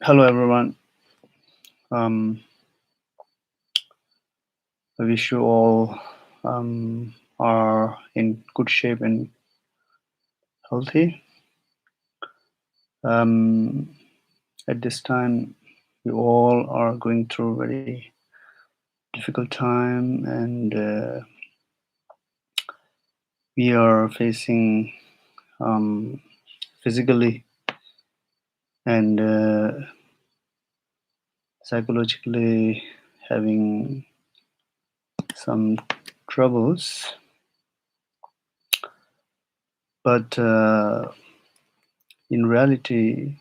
Hello, everyone. Um, I wish you all are in good shape and healthy. Um, at this time, we all are going through a very difficult time, and we are facing um, physically and psychologically having some troubles. But in reality,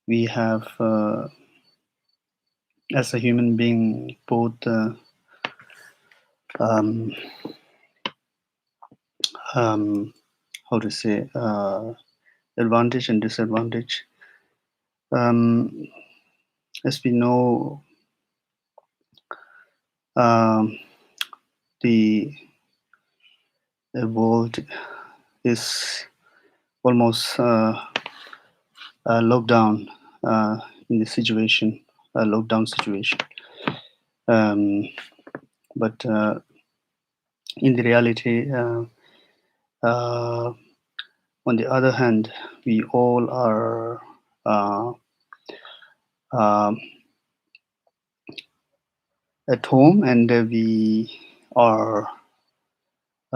we have, as a human being, both um, um, how to say advantage and disadvantage. Um, as we know, um, the world is almost locked down in the situation, lockdown situation. Um, but in the reality, uh, on the other hand, we all are uh, um at home, and we are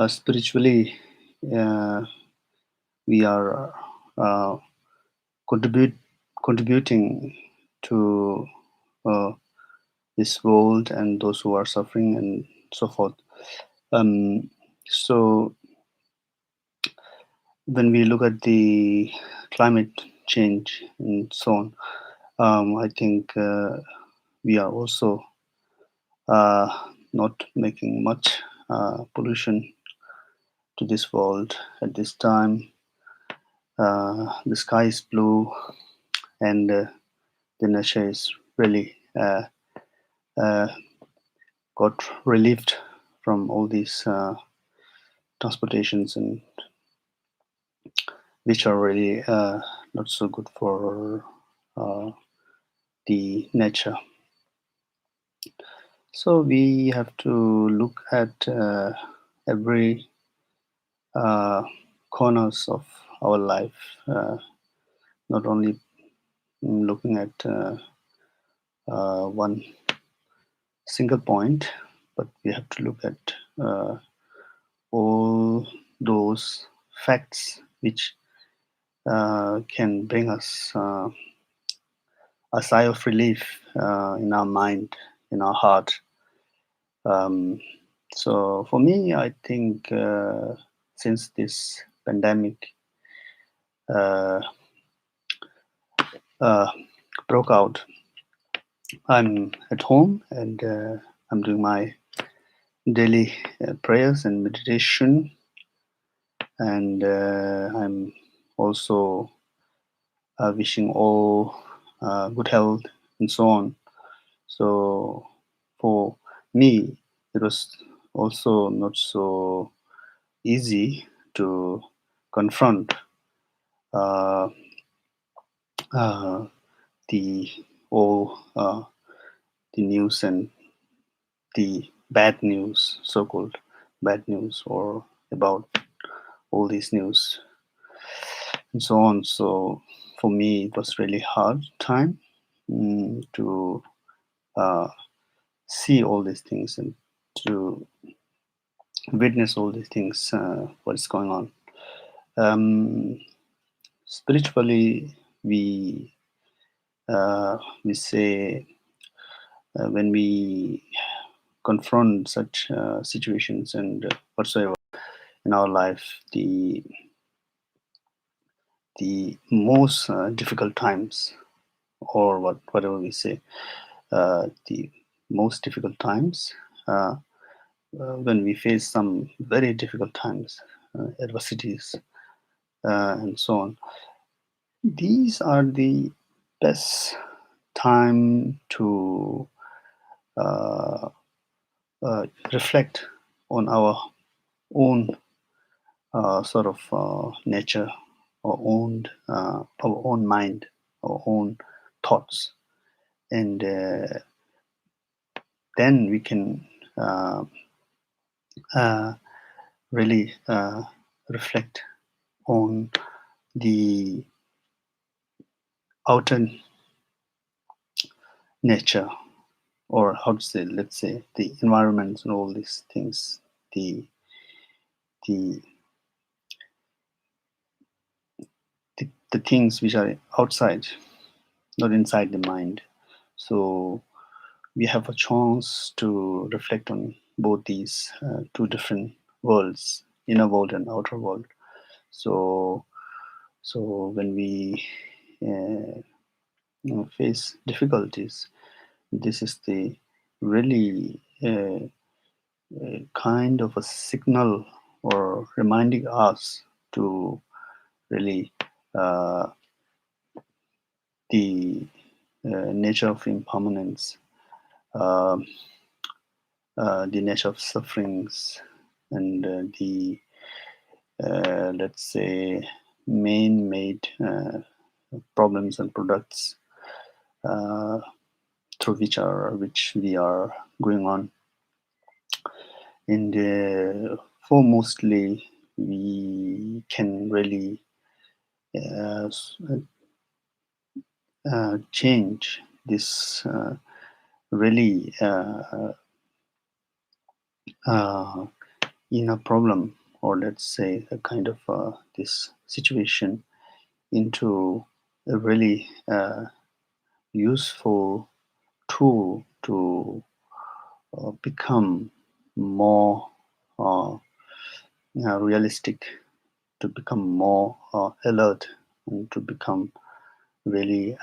spiritually, uh, we are uh, contribute contributing to uh, this world and those who are suffering and so forth. Um, so when we look at the climate change and so on, I think we are also uh, not making much pollution to this world at this time. The sky is blue, and the nature is really uh, got relieved from all these transportations, and which are really not so good for uh, the nature. So we have to look at every uh, corners of our life, not only looking at one single point, but we have to look at all those facts which can bring us a sigh of relief in our mind, in our heart. Um, so for me, I think since this pandemic uh, uh, broke out, I'm at home, and I'm doing my daily prayers and meditation, and I'm also wishing all good health and so on. So for me, it was also not so easy to confront uh, uh, the all the news and the bad news, so-called bad news, or about all these news and so on. So for me, it was really hard time to uh, see all these things and to witness all these things, what is going on. Um, Spiritually, we we say when we confront such situations and whatsoever in our life, the most difficult times, or whatever we say, the most difficult times, when we face some very difficult times, adversities, and so on. These are the best time to uh, reflect on our own sort of nature, our own mind, our own thoughts, and then we can uh, uh, really reflect on the outer nature, or how to say, let's say, the environment and all these things, the the the things which are outside, not inside the mind. So we have a chance to reflect on both these two different worlds, inner world and outer world. So when we uh, face difficulties, this is the really kind of a signal or reminding us to really uh, the nature of impermanence, uh, the nature of sufferings, and the let's say man-made problems and products uh, through which we are going on. And foremostly, we can really uh, change this really uh, inner problem, or let's say a kind of this situation, into a really useful tool to become more uh, realistic, to become more alert, and to become really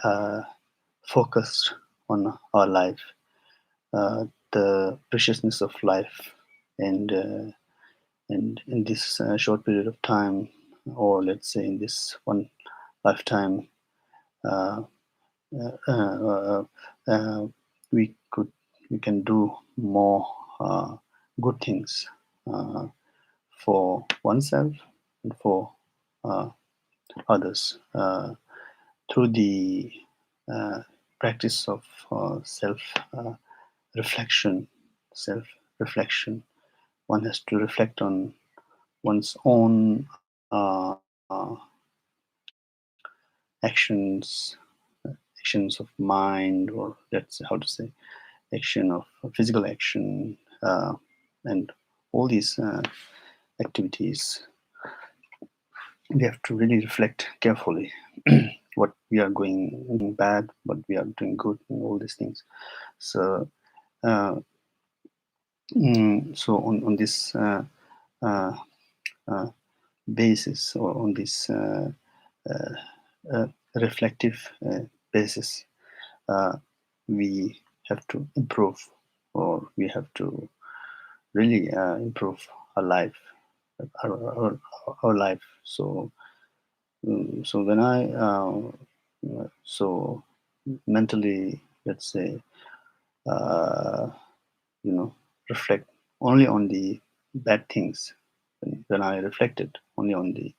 focused on our life, the preciousness of life, and in this short period of time, or let's say in this one lifetime, uh, uh, uh, we could we can do more good things uh, for oneself and for uh, others through the uh, practice of self reflection. Self reflection. One has to reflect on one's own actions, actions of mind, or that's how to say, action of physical action, and all these activities. We have to really reflect carefully what we are going bad, what we are doing good, and all these things. So, uh, so on this uh, uh, basis, or on this uh, reflective basis, uh, we have to improve, or we have to really improve our life, our, our, our life. So, so when I so mentally, let's say, uh, reflect only on the bad things. When I reflected only on the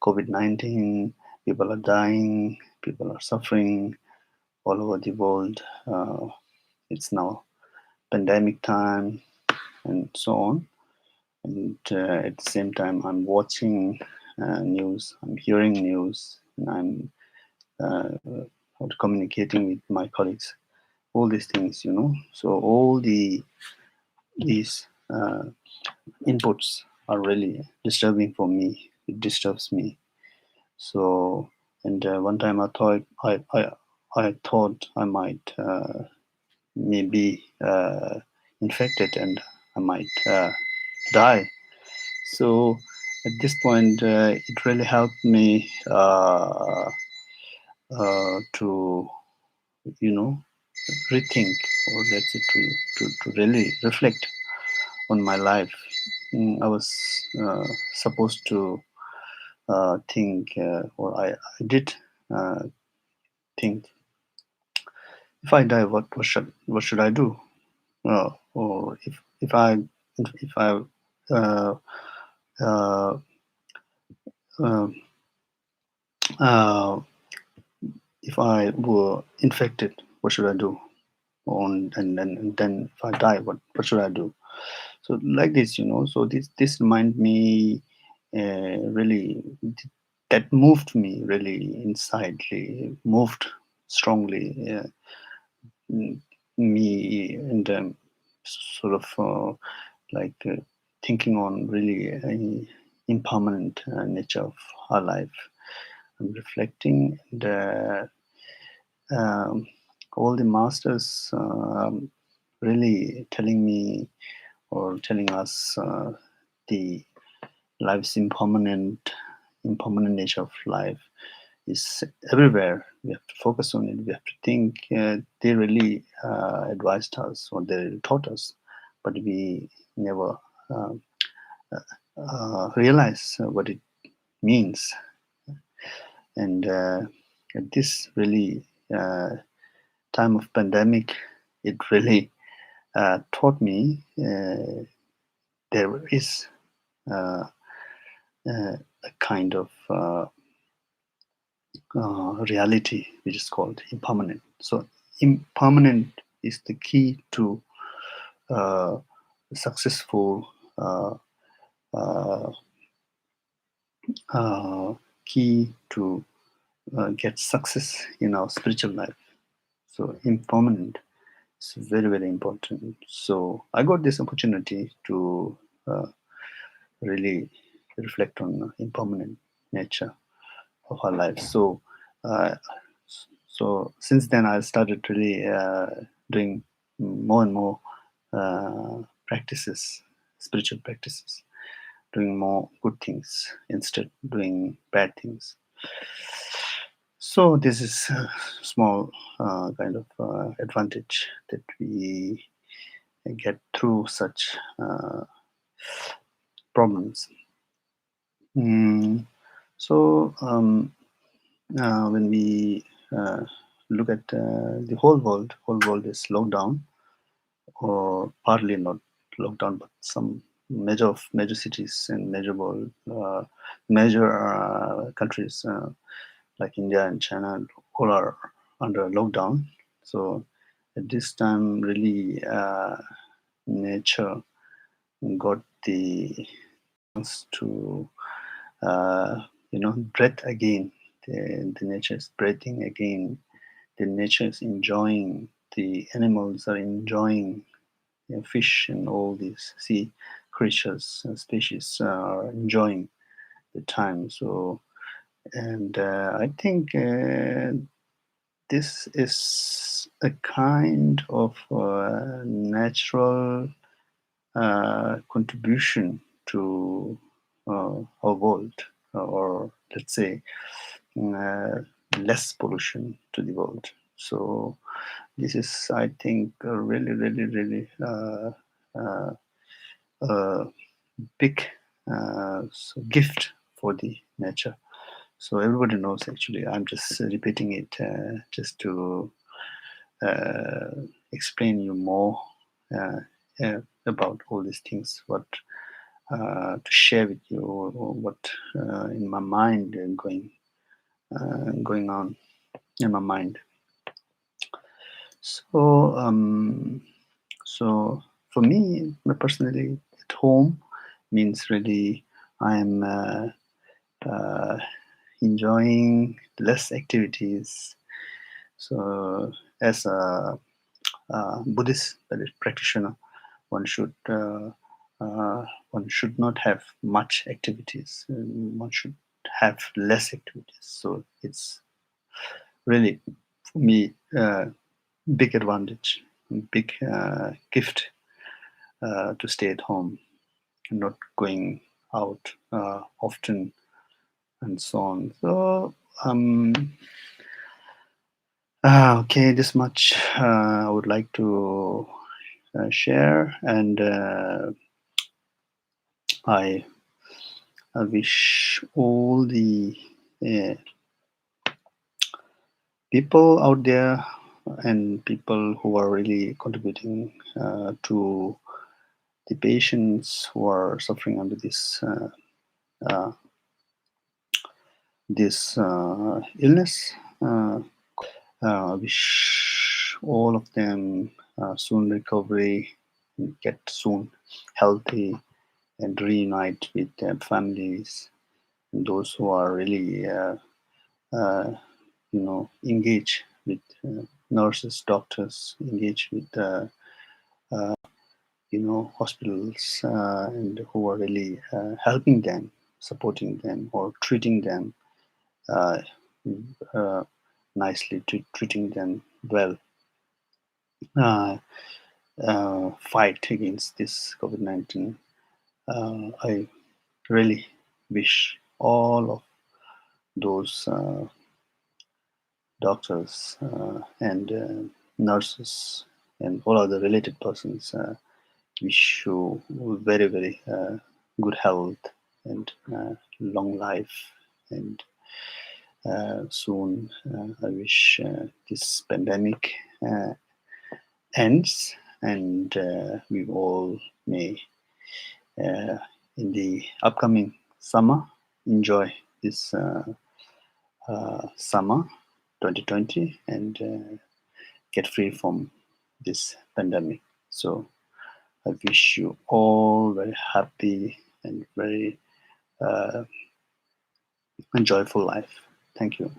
COVID-19, people are dying, people are suffering all over the world. It's now pandemic time, and so on. And at the same time, I'm watching news, I'm hearing news, and I'm communicating with my colleagues. All these things, So all these inputs are really disturbing for me. It disturbs me. So, and one time I thought I might maybe infected, and I might die. So at this point, it really helped me to rethink, or let's say to really reflect on my life. I was supposed to think, or I did uh, think, if I die, what should I do? Or if I uh, uh, uh, if I were infected, what should I do? And then if I die, what should I do? So like this, So this remind me really that moved me really insidely, moved strongly m- me and sort of like thinking on really impermanent nature of our life. I'm reflecting and um, all the masters really telling me or telling us the life's impermanent nature of life is everywhere. We have to focus on it. We have to think. They really advised us or they really taught us, but we never uh, realize what it means. And at this really time of pandemic, it really taught me there is uh, a kind of reality which is called impermanent. So impermanent is the key to uh, successful uh, uh, key to get success in our spiritual life. So impermanent is very important. So I got this opportunity to uh, really reflect on impermanent nature of our life. Uh, so since then, I started really doing more and more practices, spiritual practices, doing more good things instead doing bad things. So this is a small kind of advantage that we get through such problems. Mm, so when we uh, look at the whole world is locked down, or partly not locked down, but some major cities and major countries like India and China all are under lockdown. So at this time, really, nature got the chance to breathe again. The nature is breathing again. The nature is enjoying. The animals are enjoying. Fish and all these sea creatures and species are enjoying the time. So, and I think this is a kind of natural contribution to our world, or let's say uh, less pollution to the world. So this is, I think, a really uh, uh, big gift for the nature. So everybody knows. Actually, I'm just repeating it just to uh, explain you more uh, about all these things. What to share with you, or what in my mind going on in my mind. So so for me personally, at home means really I'm enjoying less activities. So as a Buddhist practitioner, one should uh, one should not have much activities. One should have less activities. So it's really for me big advantage, big gift to stay at home, not going out often, and so on. So okay, this much I would like to share, and I wish all the uh, people out there and people who are really contributing to the patients who are suffering under uh, this illness I wish all of them soon recovery, and get soon healthy, and reunite with their families. And those who are really, uh, engage with nurses, doctors, engage with hospitals, and who are really helping them, supporting them, or treating them uh, uh, nicely, treating them well. Uh, Fight against this COVID-19. I really wish all of those doctors and nurses and all other related persons wish you very, very good health and long life. And soon, I wish this pandemic uh, ends, and we all may, uh, in the upcoming summer, enjoy this summer 2020, and get free from this pandemic. So I wish you all very happy and very uh, joyful life. Thank you.